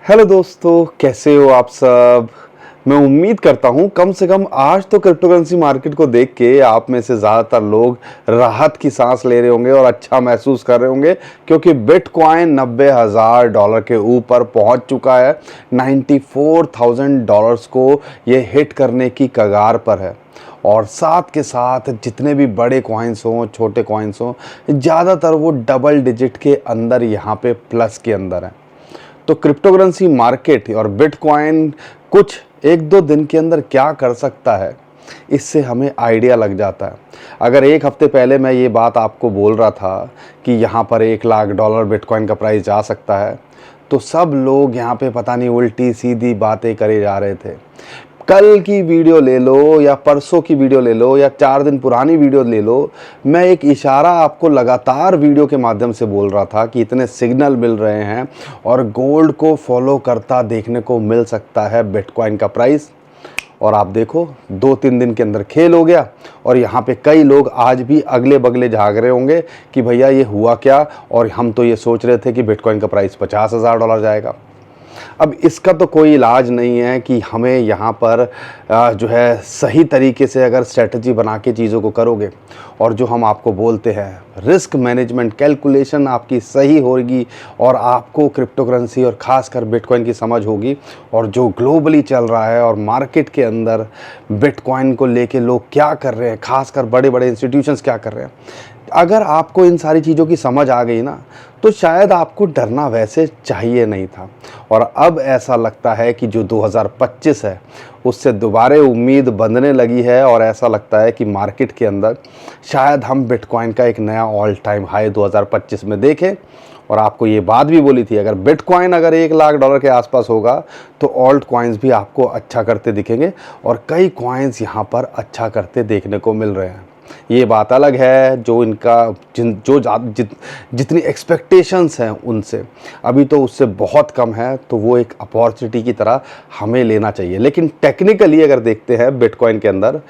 Hello दोस्तों, कैसे हो आप सब। मैं उम्मीद करता हूं कम से कम आज तो क्रिप्टोकरेंसी मार्केट को देख के आप में से ज़्यादातर लोग राहत की सांस ले रहे होंगे और अच्छा महसूस कर रहे होंगे, क्योंकि बिटकॉइन $90,000 के ऊपर पहुंच चुका है। $94,000 को ये हिट करने की कगार पर है। और साथ के साथ जितने भी बड़े कॉइन्स हों, छोटे कॉइन्स हों, ज़्यादातर वो डबल डिजिट के अंदर यहाँ पे प्लस के अंदर है। तो क्रिप्टोकरेंसी मार्केट और बिटकॉइन कुछ एक दो दिन के अंदर क्या कर सकता है, इससे हमें आइडिया लग जाता है। अगर एक हफ्ते पहले मैं ये बात आपको बोल रहा था कि यहाँ पर $1,00,000 बिटकॉइन का प्राइस जा सकता है, तो सब लोग यहाँ पे पता नहीं उल्टी सीधी बातें करे जा रहे थे। कल की वीडियो ले लो या परसों की वीडियो ले लो या 4 दिन पुरानी वीडियो ले लो, मैं एक इशारा आपको लगातार वीडियो के माध्यम से बोल रहा था कि इतने सिग्नल मिल रहे हैं और गोल्ड को फॉलो करता देखने को मिल सकता है बिटकॉइन का प्राइस। और आप देखो 2-3 दिन के अंदर खेल हो गया और यहाँ पे कई लोग आज भी अगले बगले झाग रहे होंगे कि भैया ये हुआ क्या, और हम तो ये सोच रहे थे कि बिटकॉइन का प्राइस $50,000 जाएगा। अब इसका तो कोई इलाज नहीं है कि हमें यहाँ पर जो है सही तरीके से अगर स्ट्रेटजी बना के चीज़ों को करोगे और जो हम आपको बोलते हैं रिस्क मैनेजमेंट कैलकुलेशन आपकी सही होगी और आपको क्रिप्टोकरेंसी और ख़ासकर बिटकॉइन की समझ होगी, और जो ग्लोबली चल रहा है और मार्केट के अंदर बिटकॉइन को लेके लोग क्या कर रहे हैं, ख़ासकर बड़े बड़े इंस्टीट्यूशंस क्या कर रहे हैं, अगर आपको इन सारी चीज़ों की समझ आ गई ना, तो शायद आपको डरना वैसे चाहिए नहीं था। और अब ऐसा लगता है कि जो 2025 है उससे दोबारा उम्मीद बंधने लगी है और ऐसा लगता है कि मार्केट के अंदर शायद हम बिटकॉइन का एक नया ऑल टाइम हाई 2025 में देखें। और आपको ये बात भी बोली थी, अगर बिटकॉइन अगर $1,00,000 के आसपास होगा तो ऑल्ट कॉइन्स भी आपको अच्छा करते दिखेंगे, और कई कॉइन्स यहाँ पर अच्छा करते देखने को मिल रहे हैं। ये बात अलग है जो इनका जितनी एक्सपेक्टेशंस हैं उनसे अभी तो उससे बहुत कम है, तो वो एक अपॉर्चुनिटी की तरह हमें लेना चाहिए। लेकिन टेक्निकली अगर देखते हैं बिटकॉइन के अंदर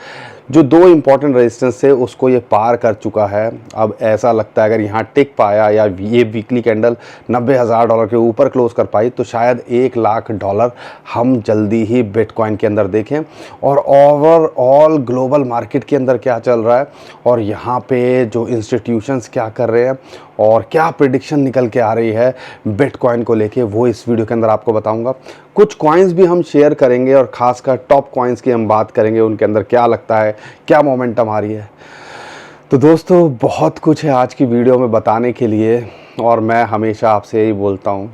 जो 2 इंपॉर्टेंट रेजिस्टेंस है उसको ये पार कर चुका है। अब ऐसा लगता है अगर यहाँ टिक पाया या ये वीकली कैंडल $90,000 के ऊपर क्लोज कर पाई तो शायद $1,00,000 हम जल्दी ही बिटकॉइन के अंदर देखें। और ओवरऑल ग्लोबल मार्केट के अंदर क्या चल रहा है और यहाँ पे जो इंस्टीट्यूशंस क्या कर रहे हैं और क्या प्रिडिक्शन निकल के आ रही है बिटकॉइन को लेके, वो इस वीडियो के अंदर आपको बताऊंगा। कुछ कॉइन्स भी हम शेयर करेंगे और ख़ासकर टॉप कॉइन्स की हम बात करेंगे, उनके अंदर क्या लगता है, क्या मोमेंटम आ रही है। तो दोस्तों बहुत कुछ है आज की वीडियो में बताने के लिए, और मैं हमेशा आपसे यही बोलता हूँ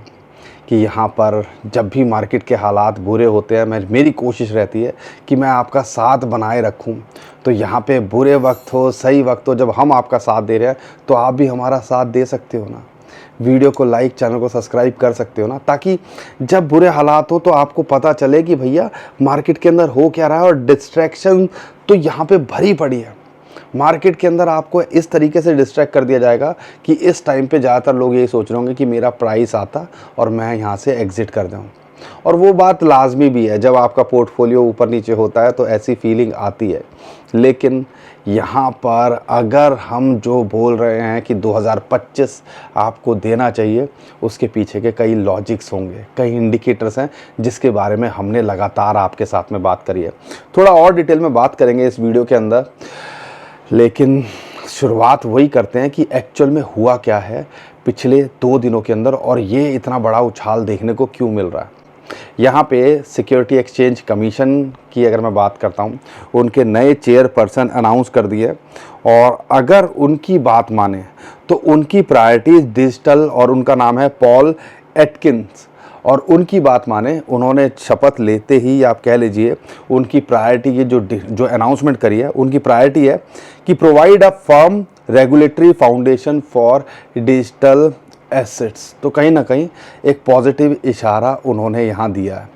कि यहाँ पर जब भी मार्केट के हालात बुरे होते हैं मेरी कोशिश रहती है कि मैं आपका साथ बनाए रखूँ। तो यहाँ पे बुरे वक्त हो सही वक्त हो, जब हम आपका साथ दे रहे हैं तो आप भी हमारा साथ दे सकते हो ना। वीडियो को लाइक, चैनल को सब्सक्राइब कर सकते हो ना, ताकि जब बुरे हालात हो तो आपको पता चले कि भैया मार्केट के अंदर हो क्या रहा है। और डिस्ट्रैक्शन तो यहाँ पे भरी पड़ी है मार्केट के अंदर, आपको इस तरीके से डिस्ट्रैक्ट कर दिया जाएगा कि इस टाइम पे ज़्यादातर लोग यही सोच रहे होंगे कि मेरा प्राइस आता और मैं यहाँ से एग्ज़िट कर दूँ। और वो बात लाजमी भी है, जब आपका पोर्टफोलियो ऊपर नीचे होता है तो ऐसी फीलिंग आती है। लेकिन यहाँ पर अगर हम जो बोल रहे हैं कि 2025 आपको देना चाहिए, उसके पीछे के कई लॉजिक्स होंगे, कई इंडिकेटर्स हैं जिसके बारे में हमने लगातार आपके साथ में बात करी है। थोड़ा और डिटेल में बात करेंगे इस वीडियो के अंदर, लेकिन शुरुआत वही करते हैं कि एक्चुअल में हुआ क्या है पिछले 2 दिनों के अंदर और ये इतना बड़ा उछाल देखने को क्यों मिल रहा है। यहाँ पे सिक्योरिटी एक्सचेंज कमीशन की अगर मैं बात करता हूँ, उनके नए चेयरपर्सन अनाउंस कर दिए, और अगर उनकी बात माने तो उनकी प्रायोरिटीज डिजिटल, और उनका नाम है पॉल एटकिंस, और उनकी बात माने उन्होंने शपथ लेते ही आप कह लीजिए उनकी प्रायोरिटी की जो अनाउंसमेंट करी है, उनकी प्रायोरिटी है कि provide a firm regulatory foundation for digital assets. तो कहीं ना कहीं एक पॉजिटिव इशारा उन्होंने यहाँ दिया है।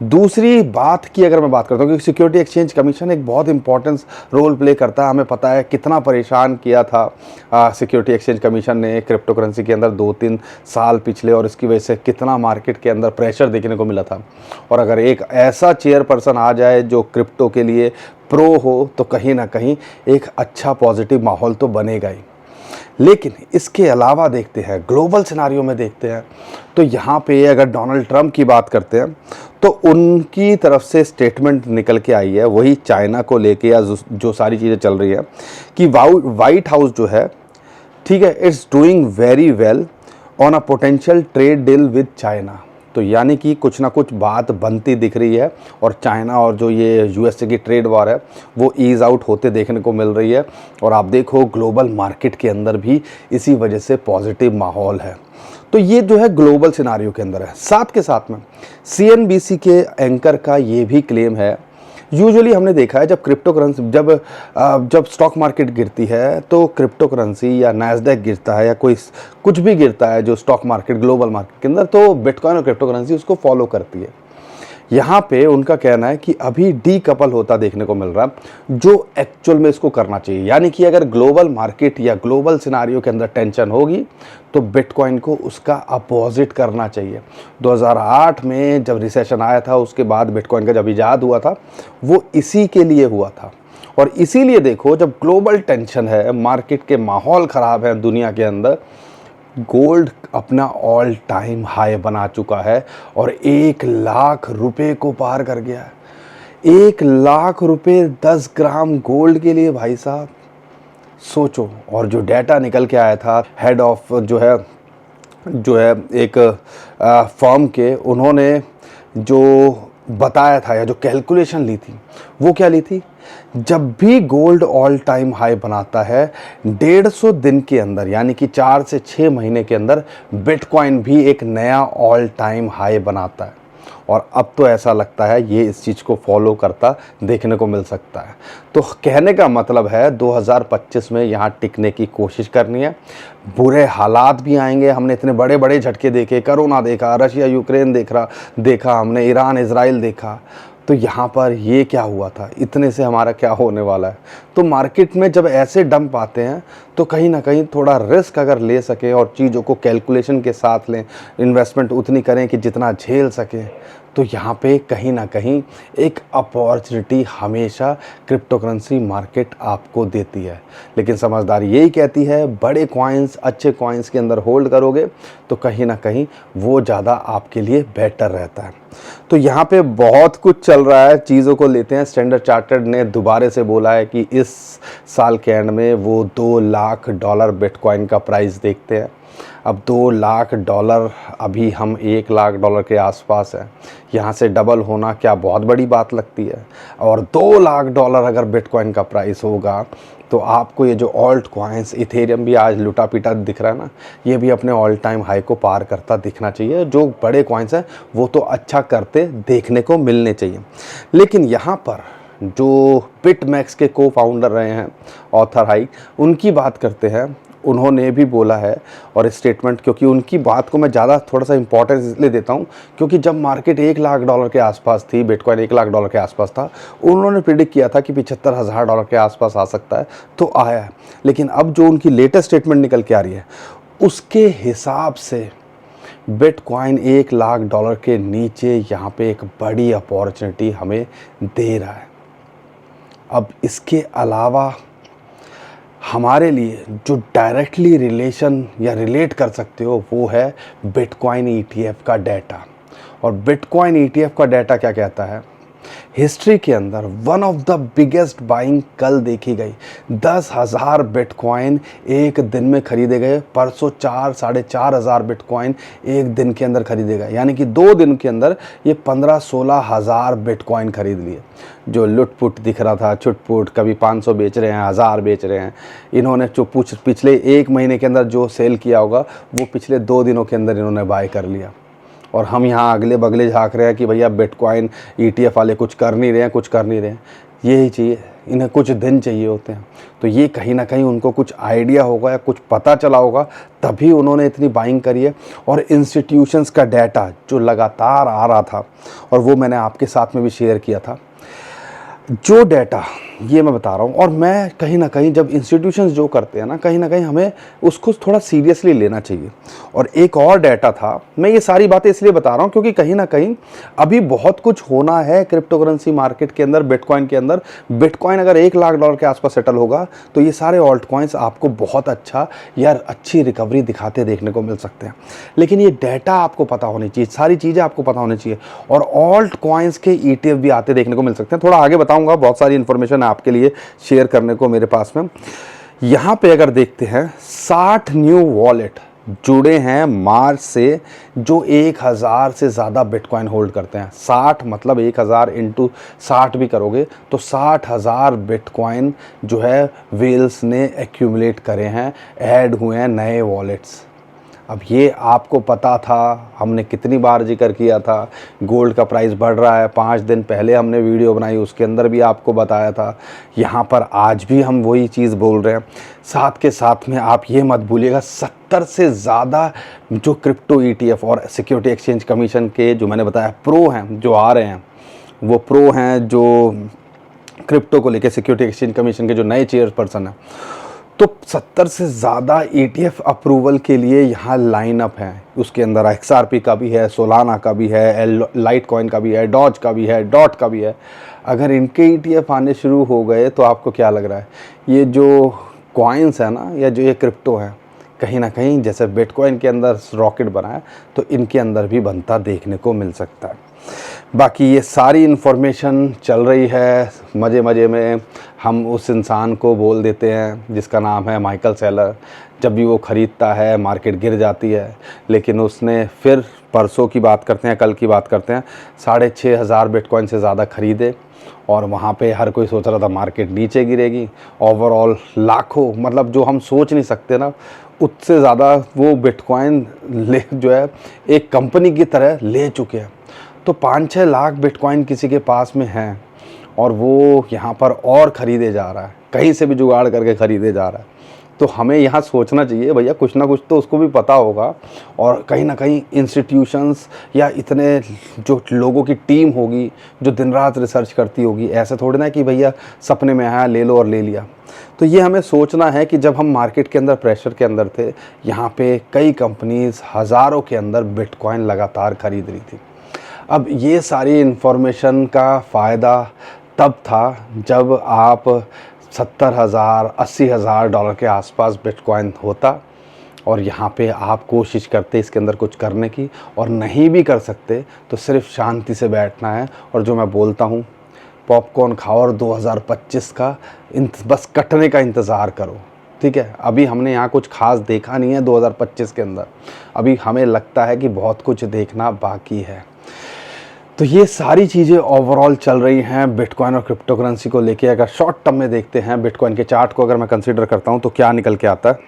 दूसरी बात की अगर मैं बात करता हूँ कि सिक्योरिटी एक्सचेंज कमीशन एक बहुत इंपॉर्टेंट रोल प्ले करता है। हमें पता है कितना परेशान किया था सिक्योरिटी एक्सचेंज कमीशन ने क्रिप्टो करेंसी के अंदर 2-3 साल पिछले, और इसकी वजह से कितना मार्केट के अंदर प्रेशर देखने को मिला था। और अगर एक ऐसा चेयरपर्सन आ जाए जो क्रिप्टो के लिए प्रो हो तो कहीं ना कहीं एक अच्छा पॉजिटिव माहौल तो बनेगा ही। लेकिन इसके अलावा देखते हैं, ग्लोबल सिनारियो में देखते हैं, तो यहाँ पे अगर डोनाल्ड ट्रंप की बात करते हैं तो उनकी तरफ से स्टेटमेंट निकल के आई है, वही चाइना को लेके या जो सारी चीज़ें चल रही है कि वाइट हाउस जो है, ठीक है, it's doing very well on a potential trade deal with China. तो यानी कि कुछ ना कुछ बात बनती दिख रही है और चाइना और जो ये यूएसए की ट्रेड वॉर है वो ईज़ आउट होते देखने को मिल रही है। और आप देखो ग्लोबल मार्केट के अंदर भी इसी वजह से पॉजिटिव माहौल है। तो ये जो है ग्लोबल सिनारियो के अंदर है। साथ के साथ में सीएनबीसी के एंकर का ये भी क्लेम है, यूजुअली हमने देखा है जब क्रिप्टो करेंसी जब स्टॉक मार्केट गिरती है तो क्रिप्टो करेंसी या नैस्डैक गिरता है या कोई कुछ भी गिरता है जो स्टॉक मार्केट ग्लोबल मार्केट के अंदर, तो बिटकॉइन और क्रिप्टो करेंसी उसको फॉलो करती है। यहाँ पे उनका कहना है कि अभी डीकपल होता देखने को मिल रहा है जो एक्चुअल में इसको करना चाहिए। यानी कि अगर ग्लोबल मार्केट या ग्लोबल सिनारियो के अंदर टेंशन होगी तो बिटकॉइन को उसका अपोजिट करना चाहिए। 2008 में जब रिसेशन आया था उसके बाद बिटकॉइन का जब इजाद हुआ था वो इसी के लिए हुआ था। और इसीलिए देखो जब ग्लोबल टेंशन है, मार्केट के माहौल ख़राब है दुनिया के अंदर, गोल्ड अपना ऑल टाइम हाई बना चुका है और 1,00,000 रुपए को पार कर गया है। 1,00,000 रुपए 10 ग्राम गोल्ड के लिए भाई साहब, सोचो। और जो डाटा निकल के आया था हेड ऑफ जो है एक फर्म के, उन्होंने जो बताया था या जो कैलकुलेशन ली थी वो क्या ली थी, जब भी गोल्ड ऑल टाइम हाई बनाता है 150 दिन के अंदर यानी कि 4 से 6 महीने के अंदर बिटकॉइन भी एक नया ऑल टाइम हाई बनाता है। और अब तो ऐसा लगता है ये इस चीज़ को फॉलो करता देखने को मिल सकता है। तो कहने का मतलब है 2025 में यहाँ टिकने की कोशिश करनी है। बुरे हालात भी आएंगे, हमने इतने बड़े बड़े झटके देखे, कोरोना देखा, रशिया यूक्रेन देखा हमने, ईरान इजराइल देखा, तो यहाँ पर ये क्या हुआ था, इतने से हमारा क्या होने वाला है। तो मार्केट में जब ऐसे डंप आते हैं तो कहीं ना कहीं थोड़ा रिस्क अगर ले सके और चीज़ों को कैलकुलेशन के साथ लें, इन्वेस्टमेंट उतनी करें कि जितना झेल सके, तो यहाँ पे कहीं ना कहीं एक अपॉर्चुनिटी हमेशा क्रिप्टो करेंसी मार्केट आपको देती है। लेकिन समझदारी यही कहती है बड़े कॉइन्स, अच्छे कॉइन्स के अंदर होल्ड करोगे तो कहीं ना कहीं वो ज़्यादा आपके लिए बेटर रहता है। तो यहाँ पे बहुत कुछ चल रहा है, चीज़ों को लेते हैं। स्टैंडर्ड चार्टर्ड ने दोबारा से बोला है कि इस साल के एंड में वो $2,00,000 बिटकॉइन का प्राइस देखते हैं। अब $2,00,000 अभी हम $1,00,000 के आसपास है, यहाँ से डबल होना क्या बहुत बड़ी बात लगती है। और $2,00,000 अगर बिटकॉइन का प्राइस होगा तो आपको ये जो ऑल्ट कॉइन्स, इथेरियम भी आज लुटा पिटा दिख रहा है ना, ये भी अपने ऑल टाइम हाई को पार करता दिखना चाहिए। जो बड़े कॉइन्स हैं वो तो अच्छा करते देखने को मिलने चाहिए। लेकिन यहाँ पर जो बिटमैक्स के को फाउंडर रहे हैं ऑथर हाइक, उनकी बात करते हैं। उन्होंने भी बोला है और स्टेटमेंट, क्योंकि उनकी बात को मैं ज़्यादा थोड़ा सा इंपॉर्टेंस इसलिए देता हूँ क्योंकि जब मार्केट $1,00,000 के आसपास थी, बिटकॉइन $1,00,000 के आसपास था, उन्होंने प्रिडिक्ट किया था कि $75,000 के आसपास आ सकता है, तो आया है। लेकिन अब जो उनकी लेटेस्ट स्टेटमेंट निकल के आ रही है उसके हिसाब से बिटकॉइन $1,00,000 के नीचे यहाँ पे एक बड़ी अपॉर्चुनिटी हमें दे रहा है। अब इसके अलावा हमारे लिए जो डायरेक्टली रिलेशन या रिलेट कर सकते हो वो है बिटकॉइन ETF का डाटा। और बिटकॉइन ETF का डाटा क्या कहता है, हिस्ट्री के अंदर one of the biggest buying कल देखी गई। 10,000 बिटकॉइन एक दिन में खरीदे गए। परसों 4,500 बिटकॉइन एक दिन के अंदर खरीदे गए, यानी कि 2 दिन के अंदर ये 15-16 हज़ार बिटकॉइन खरीद लिए। जो लुटपुट दिख रहा था, छुटपुट, कभी 500 बेच रहे हैं, 1000 बेच रहे हैं, इन्होंने जो पिछले 1 महीने के अंदर जो सेल किया होगा वो पिछले 2 दिनों के अंदर इन्होंने बाय कर लिया। और हम यहाँ अगले बगले झाँक रहे हैं कि भैया बिटकॉइन ETF वाले कुछ कर नहीं रहे हैं। यही चाहिए, इन्हें कुछ दिन चाहिए होते हैं। तो ये कहीं ना कहीं उनको कुछ आइडिया होगा या कुछ पता चला होगा, तभी उन्होंने इतनी बाइंग करी है। और इंस्टीट्यूशंस का डाटा जो लगातार आ रहा था और वो मैंने आपके साथ में भी शेयर किया था, जो डाटा ये मैं बता रहा हूँ। और मैं कहीं ना कहीं जब इंस्टीट्यूशंस जो करते हैं ना कहीं हमें उसको थोड़ा सीरियसली लेना चाहिए। और एक और डाटा था, मैं ये सारी बातें इसलिए बता रहा हूँ क्योंकि कहीं ना कहीं अभी बहुत कुछ होना है क्रिप्टो करेंसी मार्केट के अंदर, बिटकॉइन के अंदर। बिटकॉइन अगर $1 लाख के आसपास सेटल होगा तो ये सारे ऑल्ट कॉइन्स आपको बहुत अच्छा या अच्छी रिकवरी दिखाते देखने को मिल सकते हैं। लेकिन ये डाटा आपको पता होनी चाहिए, सारी चीज़ें आपको पता होनी चाहिए। और ऑल्ट कॉइन्स के ETF भी आते देखने को मिल सकते हैं। थोड़ा आगे बताऊंगा, बहुत सारी इंफॉर्मेशन आपके लिए शेयर करने को मेरे पास में। यहाँ पे अगर देखते हैं 60 न्यू वॉलेट जुड़े हैं मार्च से, जो 1000 से ज़्यादा बिटकॉइन होल्ड करते हैं। 60 मतलब 1000 इंटू 60 भी करोगे तो 60,000 बिटकॉइन जो है वेल्स ने एक्यूमुलेट करे हैं, ऐड हुए हैं नए वॉलेट्स। अब ये आपको पता था, हमने कितनी बार जिक्र किया था, गोल्ड का प्राइस बढ़ रहा है। 5 दिन पहले हमने वीडियो बनाई, उसके अंदर भी आपको बताया था। यहाँ पर आज भी हम वही चीज़ बोल रहे हैं। साथ के साथ में आप ये मत भूलिएगा 70 से ज़्यादा जो क्रिप्टो ETF और सिक्योरिटी एक्सचेंज कमीशन के जो मैंने बताया प्रो हैं जो आ रहे हैं, वो प्रो हैं जो क्रिप्टो को लेकर सिक्योरिटी एक्सचेंज कमीशन के जो नए चेयरपर्सन हैं। तो 70 से ज़्यादा ETF अप्रूवल के लिए यहाँ लाइनअप है। उसके अंदर XRP का भी है, सोलाना का भी है, लाइट कॉइन का भी है, डॉज का भी है, डॉट का भी है। अगर इनके ETF आने शुरू हो गए तो आपको क्या लग रहा है, ये जो कॉइन्स है ना, या जो ये क्रिप्टो है, कहीं ना कहीं जैसे बिटकॉइन के अंदर रॉकेट बना है तो इनके अंदर भी बनता देखने को मिल सकता है। बाकी ये सारी इन्फॉर्मेशन चल रही है मज़े मज़े में। हम उस इंसान को बोल देते हैं जिसका नाम है माइकल सेलर। जब भी वो ख़रीदता है मार्केट गिर जाती है, लेकिन उसने फिर परसों की बात करते हैं, कल की बात करते हैं, 6500 बिटकॉइन से ज़्यादा ख़रीदे। और वहाँ पे हर कोई सोच रहा था मार्केट नीचे गिरेगी। ओवरऑल लाखों, मतलब जो हम सोच नहीं सकते ना, उससे ज़्यादा वो बिटकॉइन ले जो है एक कंपनी की तरह ले चुके हैं। तो 5-6 लाख बिटकॉइन किसी के पास में हैं और वो यहाँ पर और ख़रीदे जा रहा है, कहीं से भी जुगाड़ करके ख़रीदे जा रहा है। तो हमें यहाँ सोचना चाहिए भैया कुछ ना कुछ तो उसको भी पता होगा। और कहीं ना कहीं इंस्टीट्यूशंस या इतने जो लोगों की टीम होगी जो दिन रात रिसर्च करती होगी, ऐसे थोड़ी ना कि भैया सपने में आया ले लो और ले लिया। तो ये हमें सोचना है कि जब हम मार्केट के अंदर प्रेशर के अंदर थे, यहाँ पे कई कंपनीज़ हज़ारों के अंदर बिटकॉइन लगातार ख़रीद रही थी। अब ये सारी इन्फॉर्मेशन का फ़ायदा तब था जब आप 70,000 $80,000 डॉलर के आसपास बिटकॉइन होता और यहाँ पे आप कोशिश करते इसके अंदर कुछ करने की। और नहीं भी कर सकते तो सिर्फ शांति से बैठना है। और जो मैं बोलता हूँ, पॉपकॉर्न खाओ और 2025 का बस कटने का इंतज़ार करो, ठीक है। अभी हमने यहाँ कुछ खास देखा नहीं है 2025 के अंदर, अभी हमें लगता है कि बहुत कुछ देखना बाकी है। तो ये सारी चीज़ें ओवरऑल चल रही हैं बिटकॉइन और क्रिप्टो करेंसी को लेके। अगर शॉर्ट टर्म में देखते हैं बिटकॉइन के चार्ट को अगर मैं कंसीडर करता हूँ तो क्या निकल के आता है।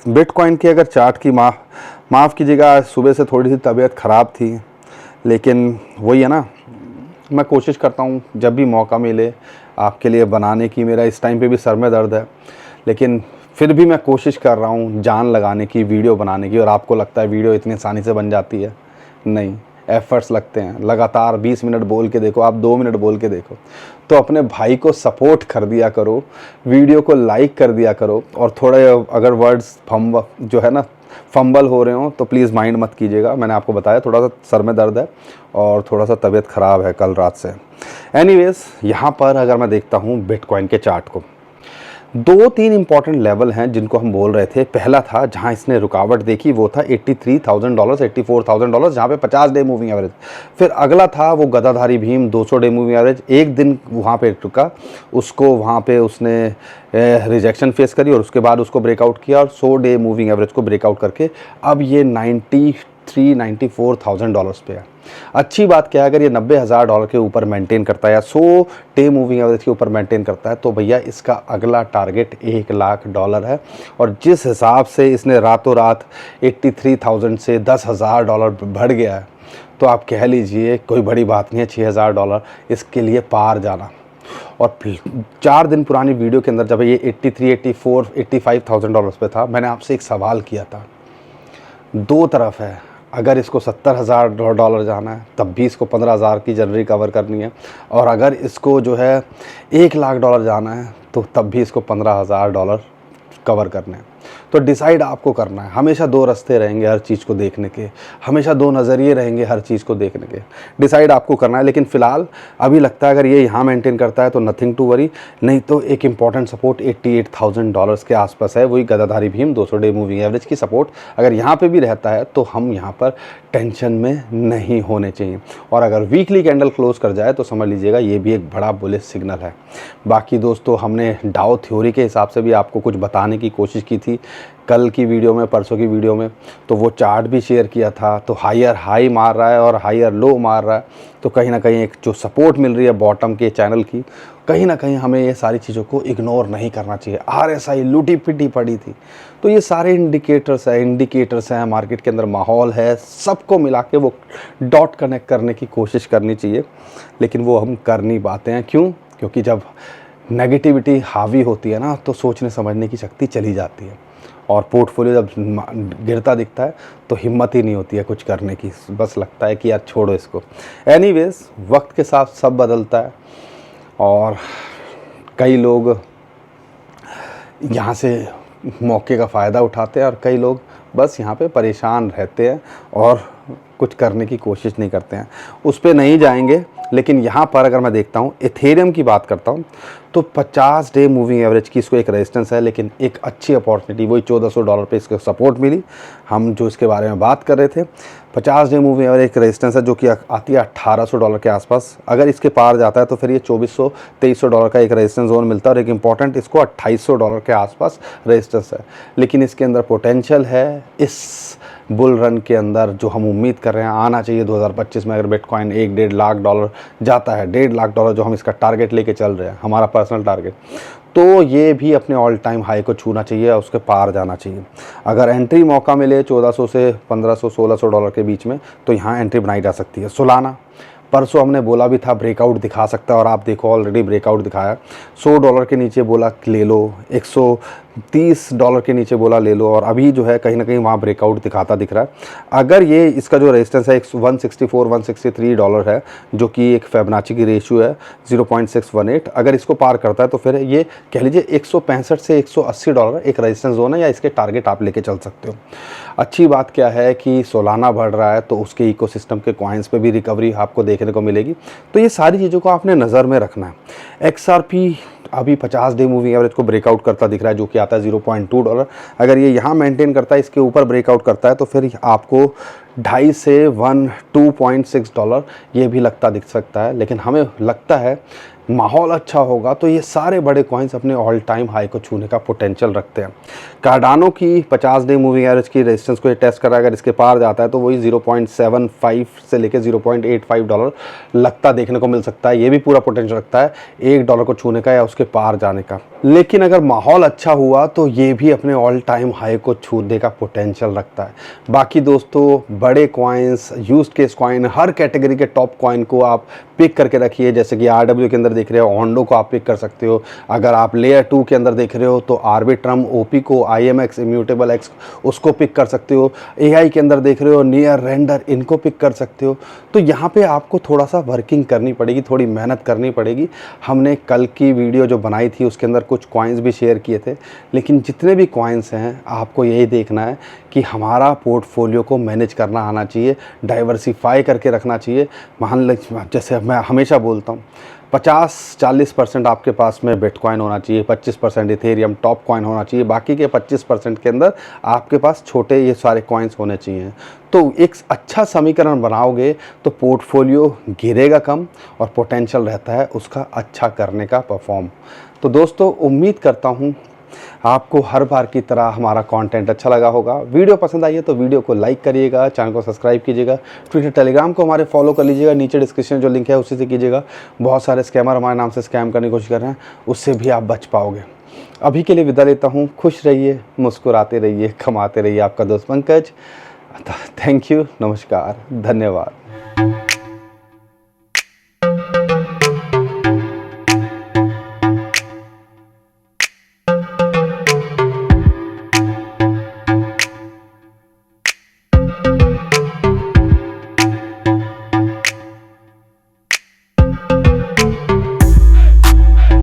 बिटकॉइन के अगर चार्ट की माफ़ कीजिएगा, सुबह से थोड़ी सी तबीयत ख़राब थी, लेकिन वही है ना, मैं कोशिश करता हूँ जब भी मौका मिले आपके लिए बनाने की। मेरा इस टाइम पे भी सर में दर्द है, लेकिन फिर भी मैं कोशिश कर रहा हूँ जान लगाने की, वीडियो बनाने की। और आपको लगता है वीडियो इतनी आसानी से बन जाती है? नहीं, एफर्ट्स लगते हैं। लगातार 20 मिनट बोल के देखो, आप 2 मिनट बोल के देखो। तो अपने भाई को सपोर्ट कर दिया करो, वीडियो को लाइक कर दिया करो। और थोड़े अगर वर्ड्स फंबल हो रहे हो तो प्लीज़ माइंड मत कीजिएगा। मैंने आपको बताया थोड़ा सा सर में दर्द है और थोड़ा सा तबीयत ख़राब है कल रात से। एनीवेज़, यहाँ पर अगर मैं देखता हूँ बिटकॉइन के चार्ट को, 2-3 इंपॉर्टेंट लेवल हैं जिनको हम बोल रहे थे। पहला था जहां इसने रुकावट देखी, वो था $83,000 $84,000, जहां पे 50 डे मूविंग एवरेज। फिर अगला था वो गदाधारी भीम 200 डे मूविंग एवरेज, एक दिन वहां पे रुका, उसको वहां पे उसने रिजेक्शन फेस करी और उसके बाद उसको ब्रेकआउट किया और 100 डे मूविंग एवरेज को ब्रेकआउट करके अब ये $94,000 पे है। अच्छी बात क्या है, अगर ये $90,000 के ऊपर मेंटेन करता है या 100 डे मूविंग एवरेज के ऊपर मेंटेन करता है तो भैया इसका अगला टारगेट $1 लाख है। और जिस हिसाब से इसने रातों रात 83,000 से $10,000 बढ़ गया है, तो आप कह लीजिए कोई बड़ी बात नहीं है $6,000 इसके लिए पार जाना। और 4 दिन पुरानी वीडियो के अंदर जब ये 83, 84, $85,000 पे था, मैंने आपसे एक सवाल किया था। दो तरफ है, अगर इसको $70,000 जाना है तब भी इसको 15,000 की जनवरी कवर करनी है, और अगर इसको जो है $1,00,000 जाना है तो तब भी इसको $15,000 कवर करने हैं। तो डिसाइड आपको करना है। हमेशा दो रास्ते रहेंगे हर चीज़ को देखने के, हमेशा दो नज़रिए रहेंगे हर चीज़ को देखने के। डिसाइड आपको करना है। लेकिन फ़िलहाल अभी लगता है अगर ये यहाँ मेंटेन करता है तो नथिंग टू वरी, नहीं तो एक इंपॉर्टेंट सपोर्ट $88,000 के आसपास है, वही गदाधारी भीम 200 डे मूविंग एवरेज की सपोर्ट अगर यहाँ पे भी रहता है तो हम यहाँ पर टेंशन में नहीं होने चाहिए। और अगर वीकली कैंडल क्लोज कर जाए तो समझ लीजिएगा ये भी एक बड़ा बुलिश सिग्नल है। बाकी दोस्तों, हमने डाउ थ्योरी के हिसाब से भी आपको कुछ बताने की कोशिश की थी कल की वीडियो में, परसों की वीडियो में, तो वो चार्ट भी शेयर किया था। तो हायर हाई मार रहा है और हायर लो मार रहा है, तो कहीं ना कहीं एक जो सपोर्ट मिल रही है बॉटम के चैनल की, कहीं ना कहीं हमें ये सारी चीज़ों को इग्नोर नहीं करना चाहिए। RSI लूटी पिटी पड़ी थी, तो ये सारे इंडिकेटर्स हैं मार्केट के अंदर, माहौल है, सबको मिला के वो डॉट कनेक्ट करने की कोशिश करनी चाहिए, लेकिन वो हम कर नहीं पाते हैं। क्यों? क्योंकि जब नेगेटिविटी हावी होती है ना तो सोचने समझने की शक्ति चली जाती है, और पोर्टफोलियो जब गिरता दिखता है तो हिम्मत ही नहीं होती है कुछ करने की, बस लगता है कि यार छोड़ो इसको। एनीवेज, वक्त के साथ सब बदलता है, और कई लोग यहाँ से मौके का फ़ायदा उठाते हैं और कई लोग बस यहाँ पे परेशान रहते हैं और कुछ करने की कोशिश नहीं करते हैं। उस पर नहीं जाएंगे, लेकिन यहाँ पर अगर मैं देखता हूँ, इथेरियम की बात करता हूँ, तो 50 डे मूविंग एवरेज की इसको एक रेजिस्टेंस है, लेकिन एक अच्छी अपॉर्चुनिटी वही $1,400 पे इसको सपोर्ट मिली। हम जो इसके बारे में बात कर रहे थे, 50 डे मूविंग एवरेज एक रेजिस्टेंस है जो कि आती है $1,800 के आसपास। अगर इसके पार जाता है तो फिर ये $2,200-$2,300 का एक रेजिस्टेंस जोन मिलता है, और एक इंपॉर्टेंट इसको $2,800 के आसपास रेजिस्टेंस है। लेकिन इसके अंदर पोटेंशियल है, इस बुल रन के अंदर जो हम उम्मीद कर रहे हैं आना चाहिए 2025 में। अगर बिटकॉइन $1-1.5 लाख जाता है, $1.5 लाख जो हम इसका टारगेट लेके चल रहे हैं, हमारा पर्सनल टारगेट, तो ये भी अपने ऑल टाइम हाई को छूना चाहिए और उसके पार जाना चाहिए। अगर एंट्री मौका मिले 1400 से 1500-1600 के बीच में, तो यहाँ एंट्री बनाई जा सकती है। सोलाना परसों हमने बोला भी था ब्रेकआउट दिखा सकता है, और आप देखो ऑलरेडी ब्रेकआउट दिखाया। $100 के नीचे बोला ले लो, $130 के नीचे बोला ले लो, और अभी जो है कहीं ना कहीं वहाँ ब्रेकआउट दिखाता दिख रहा है। अगर ये इसका जो रेजिस्टेंस है $163 है, जो कि एक फिबोनाची की रेशियो है 0.618, अगर इसको पार करता है तो फिर ये कह लीजिए $165 से $180 एक रेजिस्टेंस जोन है, या इसके टारगेट आप लेके चल सकते हो। अच्छी बात क्या है कि सोलाना बढ़ रहा है, तो उसके इकोसिस्टम के कॉइन्स पे भी रिकवरी आपको देखने को मिलेगी। तो ये सारी चीज़ों को आपने नज़र में रखना है। XRP अभी 50 डे मूविंग एवरेज को ब्रेकआउट करता दिख रहा है, जो कि आता है $0.2। अगर ये यहाँ मेंटेन करता है, इसके ऊपर ब्रेकआउट करता है, तो फिर आपको 2.5 से $2.6 ये भी लगता दिख सकता है। लेकिन हमें लगता है माहौल अच्छा होगा तो ये सारे बड़े कॉइन्स अपने ऑल टाइम हाई को छूने का पोटेंशियल रखते हैं। कार्डानो की 50 डे मूविंग एवरेज की रेजिस्टेंस को ये टेस्ट करा, अगर इसके पार जाता है तो वही 0.75 से लेके $0.85 लगता देखने को मिल सकता है। ये भी पूरा पोटेंशियल रखता है $1 को छूने का या उसके पार जाने का। लेकिन अगर माहौल अच्छा हुआ तो ये भी अपने ऑल टाइम हाई को छूने का पोटेंशियल रखता है। बाकी दोस्तों, बड़े कॉइन्स, यूज्ड केस कॉइन, हर कैटेगरी के टॉप कॉइन को आप पिक करके रखिए। जैसे कि RW के अंदर देख रहे हो, ओंडो को आप पिक कर सकते हो। अगर आप लेयर 2 के अंदर देख रहे हो तो आर्बिट्रम, OP को, IMX, इम्यूटेबल X उसको पिक कर सकते हो। AI के अंदर देख रहे हो, नियर, रेंडर, इनको पिक कर सकते हो। तो यहाँ पे आपको थोड़ा सा वर्किंग करनी पड़ेगी, थोड़ी मेहनत करनी पड़ेगी। हमने कल की वीडियो जो बनाई थी उसके अंदर कुछ कॉइन्स भी शेयर किए थे, लेकिन जितने भी कॉइन्स हैं आपको यही देखना है कि हमारा पोर्टफोलियो को मैनेज करना आना चाहिए, डाइवर्सिफाई करके रखना चाहिए। जैसे मैं हमेशा बोलता हूँ, 50-40% आपके पास में बिटकॉइन होना चाहिए, 25% इथेरियम टॉप कॉइन होना चाहिए, बाकी के 25% के अंदर आपके पास छोटे ये सारे कॉइन्स होने चाहिए। तो एक अच्छा समीकरण बनाओगे तो पोर्टफोलियो गिरेगा कम और पोटेंशियल रहता है उसका अच्छा करने का परफॉर्म। तो दोस्तों, उम्मीद करता हूँ आपको हर बार की तरह हमारा कंटेंट अच्छा लगा होगा। वीडियो पसंद आई है तो वीडियो को लाइक करिएगा, चैनल को सब्सक्राइब कीजिएगा, ट्विटर टेलीग्राम को हमारे फॉलो कर लीजिएगा, नीचे डिस्क्रिप्शन जो लिंक है उसी से कीजिएगा। बहुत सारे स्कैमर हमारे नाम से स्कैम करने की कोशिश कर रहे हैं, उससे भी आप बच पाओगे। अभी के लिए विदा लेता हूँ। खुश रहिए, मुस्कुराते रहिए, कमाते रहिए। आपका दोस्त पंकज। थैंक यू, नमस्कार, धन्यवाद।